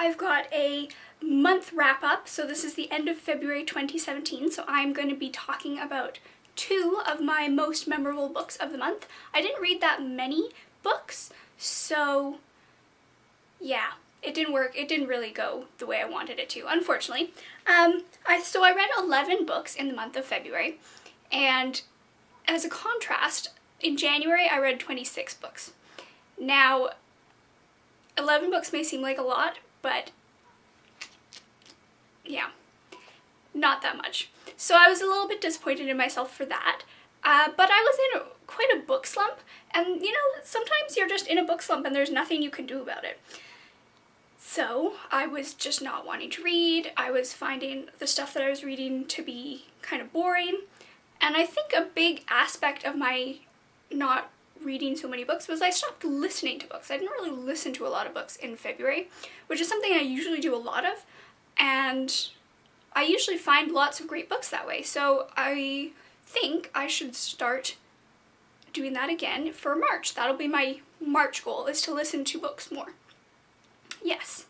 I've got a month wrap up. So this is the end of February 2017. So I'm going to be talking about 2 of my most memorable books of the month. I didn't read that many books, so yeah, it didn't work. It didn't really go the way I wanted it to, unfortunately. So I read 11 books in the month of February, and as a contrast, in January I read 26 books. Now, 11 books may seem like a lot, but yeah, not that much. So I was a little bit disappointed in myself for that, but I was in quite a book slump, and you know, sometimes you're just in a book slump and there's nothing you can do about it. So I was just not wanting to read. I was finding the stuff that I was reading to be kind of boring, and I think a big aspect of my not reading so many books was I stopped listening to books. I didn't really listen to a lot of books in February, which is something I usually do a lot of, and I usually find lots of great books that way. So I think I should start doing that again for March. That'll be my March goal, is to listen to books more. Yes.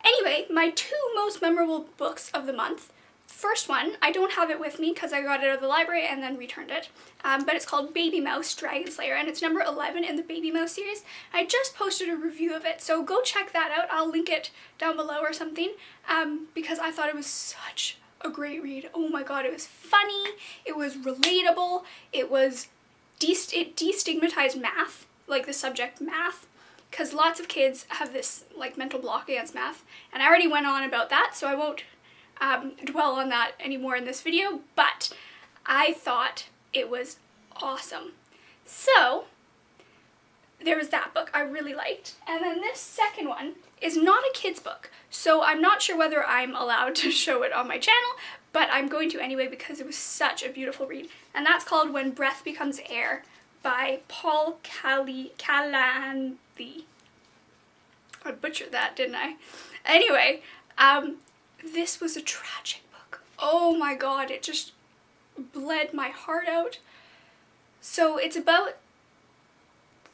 Anyway, my 2 most memorable books of the month. First one, I don't have it with me because I got it out of the library and then returned it, but it's called Baby Mouse Dragon Slayer, and it's number 11 in the Baby Mouse series. I just posted a review of it, so go check that out. I'll link it down below or something, because I thought it was such a great read. Oh my god, it was funny, it was relatable, it destigmatized math, like the subject math, because lots of kids have this like mental block against math, and I already went on about that, so I won't dwell on that anymore in this video, but I thought it was awesome. So there was that book I really liked, and then this second one is not a kid's book, so I'm not sure whether I'm allowed to show it on my channel, but I'm going to anyway because it was such a beautiful read, and that's called When Breath Becomes Air by Paul Kalanithi. I butchered that, didn't I? Anyway, this was a tragic book. Oh my god, it just bled my heart out. So it's about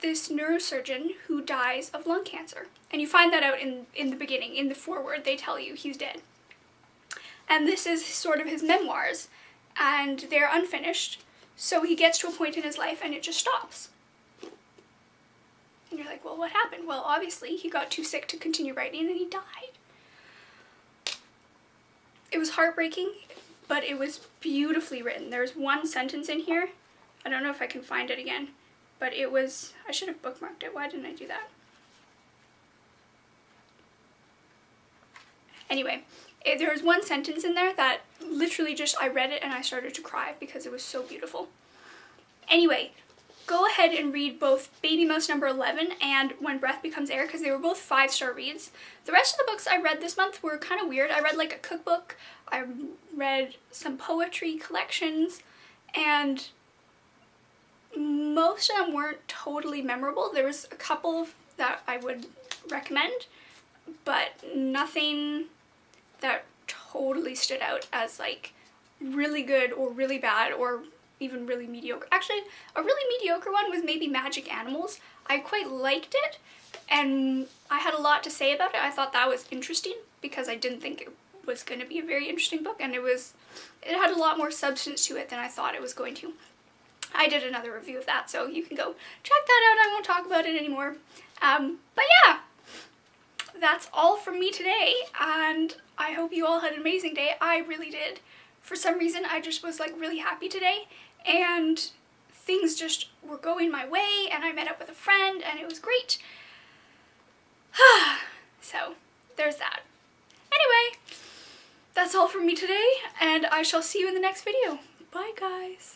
this neurosurgeon who dies of lung cancer. And you find that out in the beginning, in the foreword, they tell you he's dead. And this is sort of his memoirs, and they're unfinished, so he gets to a point in his life and it just stops. And you're like, well, what happened? Well, obviously he got too sick to continue writing and he died. It was heartbreaking, but it was beautifully written. There's one sentence in here, I don't know if I can find it again, but it was, I should have bookmarked it. Why didn't I do that? Anyway, there was one sentence in there that literally just, I read it and I started to cry because it was so beautiful. Anyway, go ahead and read both Baby Mouse number 11 and When Breath Becomes Air, because they were both 5-star reads. The rest of the books I read this month were kind of weird. I read like a cookbook, I read some poetry collections, and most of them weren't totally memorable. There was a couple that I would recommend, but nothing that totally stood out as like really good or really bad or even really mediocre. Actually, a really mediocre one was maybe Magic Animals. I quite liked it, and I had a lot to say about it. I thought that was interesting because I didn't think it was going to be a very interesting book, and it had a lot more substance to it than I thought it was going to. I did another review of that, so you can go check that out. I won't talk about it anymore. But yeah, that's all from me today, and I hope you all had an amazing day. I really did. For some reason, I just was like really happy today, and things just were going my way, and I met up with a friend, and it was great. So, there's that. Anyway, that's all from me today, and I shall see you in the next video. Bye, guys.